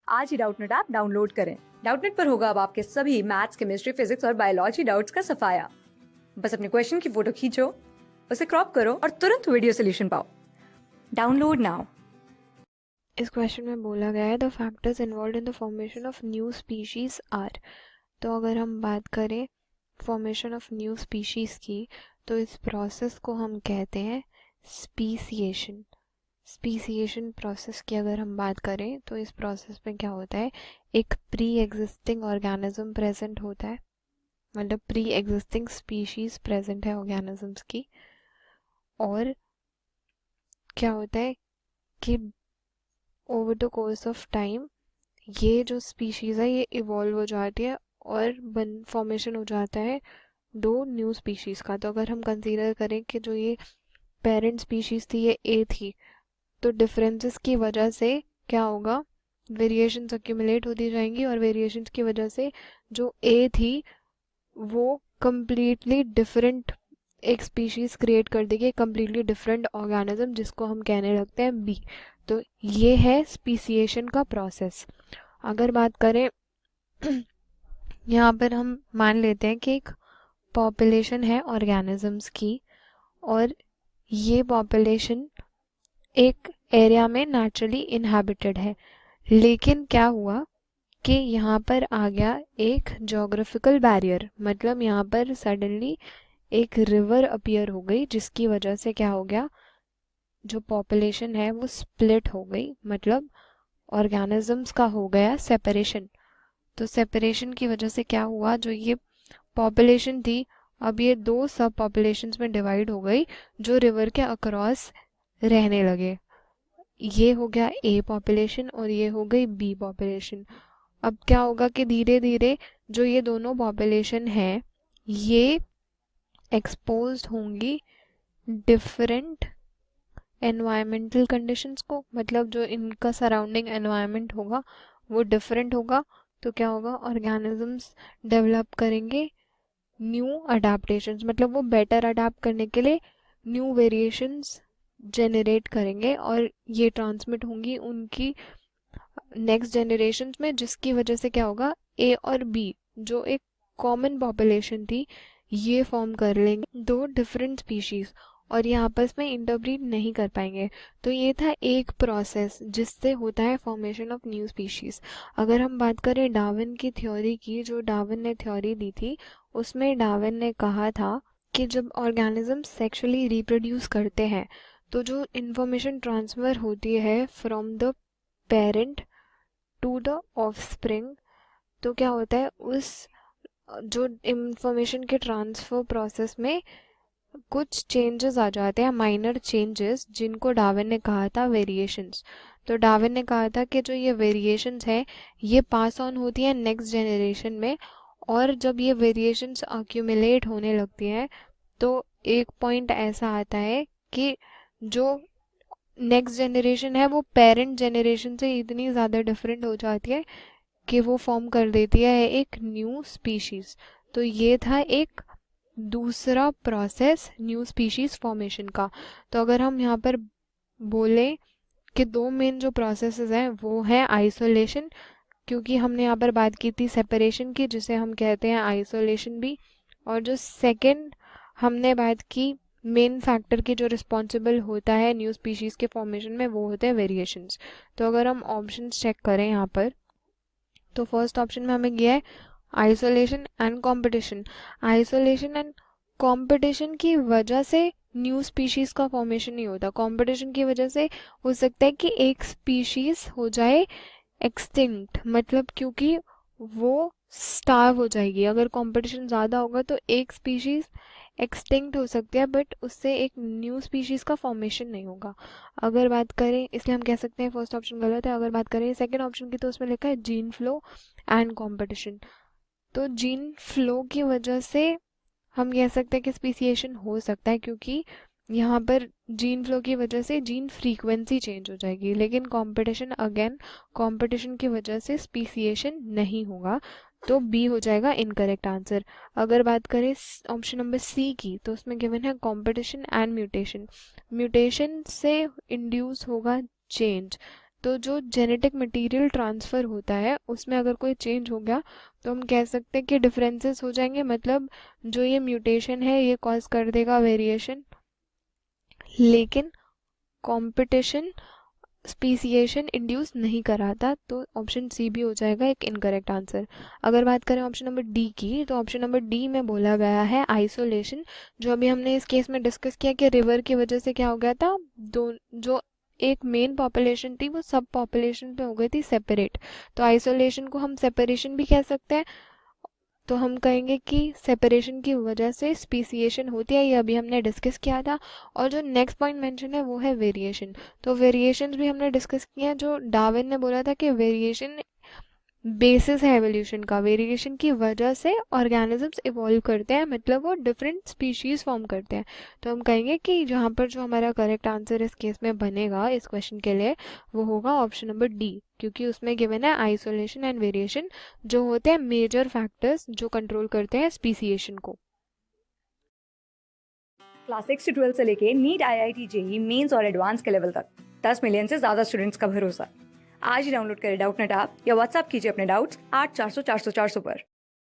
आज ही Doubtnut app download करें। Doubtnut पर होगा अब आपके सभी मैथ्स, केमिस्ट्री, फिजिक्स और बायोलॉजी डाउट्स का सफाया। बस अपने क्वेश्चन की फोटो खींचो, उसे क्रॉप करो और तुरंत वीडियो सोल्यूशन पाओ। Download now. इस क्वेश्चन में बोला गया है the factors involved in the formation of new species are. तो अगर हम बात करें फॉर्मेशन ऑफ न्यू स्पीशीज की, तो इस प्रोसेस को हम कहते हैं स्पीसिएशन। स्पीसिएशन प्रोसेस की अगर हम बात करें तो इस प्रोसेस में क्या होता है, एक प्री एग्जिस्टिंग ऑर्गेनिज्म प्रेजेंट होता है, मतलब प्री एग्जिस्टिंग स्पीशीज प्रेजेंट है ऑर्गेनिजम्स की, और क्या होता है कि over the course of time ये जो स्पीशीज़ है ये इवॉल्व हो जाती है और बन फॉर्मेशन हो जाता है दो न्यू स्पीशीज़ का। तो अगर हम कंसीडर करें कि जो ये पेरेंट स्पीशीज़ थी ये ए थी, तो डिफरेंसेस की वजह से क्या होगा, वेरिएशंस अक्यूमुलेट होती जाएंगी और वेरिएशंस की वजह से जो ए थी वो कम्प्लीटली डिफरेंट एक स्पीशीज़ क्रिएट कर देगी, कम्प्लीटली डिफरेंट ऑर्गेनिज्म, जिसको हम कहने लगते हैं बी। तो ये है स्पीसिएशन का प्रोसेस। अगर बात करें यहाँ पर हम मान लेते हैं कि एक पॉपुलेशन है ऑर्गेनिजम्स की और ये पॉपुलेशन एक एरिया में नेचुरली इनहैबिटेड है, लेकिन क्या हुआ कि यहाँ पर आ गया एक जोग्राफिकल बैरियर, मतलब यहाँ पर सडनली एक रिवर अपीयर हो गई, जिसकी वजह से क्या हो गया, जो पॉपुलेशन है वो स्प्लिट हो गई, मतलब ऑर्गेनिजम्स का हो गया सेपरेशन। तो सेपरेशन की वजह से क्या हुआ, जो ये पॉपुलेशन थी अब ये दो सब पॉपुलेशंस में डिवाइड हो गई जो रिवर के अक्रॉस रहने लगे। ये हो गया ए पॉपुलेशन और ये हो गई बी पॉपुलेशन। अब क्या होगा कि धीरे धीरे जो ये दोनों पॉपुलेशन है ये एक्सपोज्ड होंगी डिफरेंट एनवायरमेंटल कंडीशंस को, मतलब जो इनका सराउंडिंग एनवायरनमेंट होगा वो डिफरेंट होगा। तो क्या होगा, ऑर्गेनिजम्स डेवलप करेंगे न्यू अडेप्टेशंस, मतलब वो बेटर अडेप्ट करने के लिए न्यू वेरिएशंस जनरेट करेंगे और ये ट्रांसमिट होंगी उनकी नेक्स्ट जनरेशन्स में, जिसकी वजह से क्या होगा, ए और बी जो एक कॉमन पॉपुलेशन थी ये फॉर्म कर लेंगे दो डिफरेंट स्पीशीज और ये आपस में इंटरब्रीड नहीं कर पाएंगे। तो ये था एक प्रोसेस जिससे होता है फॉर्मेशन ऑफ न्यू स्पीशीज। अगर हम बात करें डार्विन की थ्योरी की, जो डार्विन ने थ्योरी दी थी उसमें डार्विन ने कहा था कि जब ऑर्गेनिज्म सेक्सुअली रिप्रोड्यूस करते हैं तो जो इंफॉर्मेशन ट्रांसफ़र होती है from the parent to the offspring, तो क्या होता है उस जो इंफॉर्मेशन के ट्रांसफ़र प्रोसेस में कुछ चेंजेस आ जाते हैं, माइनर चेंजेस, जिनको डार्विन ने कहा था वेरिएशंस। तो डार्विन ने कहा था कि जो ये वेरिएशंस है ये पास ऑन होती है नेक्स्ट जनरेशन में, और जब ये वेरिएशंस अक्यूमुलेट होने लगती हैं तो एक पॉइंट ऐसा आता है कि जो नेक्स्ट जनरेशन है वो पेरेंट जनरेशन से इतनी ज़्यादा डिफरेंट हो जाती है कि वो फॉर्म कर देती है एक न्यू स्पीशीज़। तो ये था एक दूसरा प्रोसेस न्यू स्पीशीज़ फॉर्मेशन का। तो अगर हम यहाँ पर बोलें कि दो मेन जो प्रोसेसेस हैं वो है आइसोलेशन, क्योंकि हमने यहाँ पर बात की थी सेपरेशन की जिसे हम कहते हैं आइसोलेशन भी, और जो सेकंड हमने बात की मेन फैक्टर की जो रिस्पॉन्सिबल होता है न्यू स्पीशीज़ के फॉर्मेशन में वो होते हैं वेरिएशंस। तो अगर हम ऑप्शंस चेक करें यहाँ पर, तो फर्स्ट ऑप्शन में हमें गया है isolation and competition. Isolation and competition की वजह से न्यू स्पीशीज़ का फॉर्मेशन नहीं होता, कंपटीशन की वजह से हो सकता है कि एक स्पीशीज़ हो जाए एक्सटिंक्ट, मतलब क्योंकि वो स्टार्व हो जाएगी। अगर कंपटीशन ज़्यादा होगा तो एक स्पीशीज़ एक्सटिंक्ट हो सकती है बट उससे एक न्यू स्पीशीज़ का फॉर्मेशन नहीं होगा। अगर बात करें, इसलिए हम कह सकते हैं फर्स्ट ऑप्शन गलत है। अगर बात करें सेकंड ऑप्शन की, तो उसमें लिखा है जीन फ्लो एंड कंपटीशन। तो जीन फ्लो की वजह से हम कह सकते हैं कि स्पीसिएशन हो सकता है, क्योंकि यहाँ पर जीन फ्लो की वजह से जीन फ्रीक्वेंसी चेंज हो जाएगी, लेकिन कंपटीशन अगेन कंपटीशन की वजह से स्पीसिएशन नहीं होगा। तो बी हो जाएगा इनकरेक्ट आंसर। अगर बात करें ऑप्शन नंबर सी की, तो उसमें गिवन है कंपटीशन एंड म्यूटेशन। म्यूटेशन से इंड्यूस होगा चेंज, तो जो जेनेटिक मटेरियल ट्रांसफ़र होता है उसमें अगर कोई चेंज हो गया तो हम कह सकते हैं कि डिफरेंसेस हो जाएंगे, मतलब जो ये म्यूटेशन है ये कॉज कर देगा वेरिएशन, लेकिन कंपटीशन स्पीसिएशन इंड्यूस नहीं कराता। तो ऑप्शन सी भी हो जाएगा एक इनकरेक्ट आंसर। अगर बात करें ऑप्शन नंबर डी की, तो ऑप्शन नंबर डी में बोला गया है आइसोलेशन, जो अभी हमने इस केस में डिस्कस किया कि रिवर की वजह से क्या हो गया था, दो जो एक मेन पॉपुलेशन थी वो सब पॉपुलेशन पे हो गई थी सेपरेट। तो आइसोलेशन को हम सेपरेशन भी कह सकते हैं। तो हम कहेंगे कि सेपरेशन की वजह से स्पीसिएशन होती है, ये अभी हमने डिस्कस किया था। और जो नेक्स्ट पॉइंट मेंशन है वो है वेरिएशन। तो वेरिएशंस भी हमने डिस्कस किए हैं, जो डार्विन ने बोला था कि वेरिएशन बेसिस है एवोल्यूशन का, वेरिएशन की वजह से ऑर्गेनिजम्स इवॉल्व करते हैं, मतलब वो डिफरेंट स्पीशीज फॉर्म करते हैं। तो हम कहेंगे कि जहाँ पर जो हमारा करेक्ट आंसर इस केस में बनेगा इस क्वेश्चन के लिए वो होगा ऑप्शन नंबर डी, क्योंकि उसमें गिवन है आइसोलेशन एंड वेरिएशन जो होते हैं मेजर फैक्टर्स जो कंट्रोल करते हैं स्पीसिएशन को। क्लास 6 से 12 से लेके नीट, IIT, JEE मेंस और एडवांस के लेवल तक 10 मिलियन से ज्यादा स्टूडेंट्स का भरोसा। आज ही डाउनलोड करें डाउटनेट ऐप या व्हाट्सएप कीजिए अपने डाउट्स 8400 400 400 पर।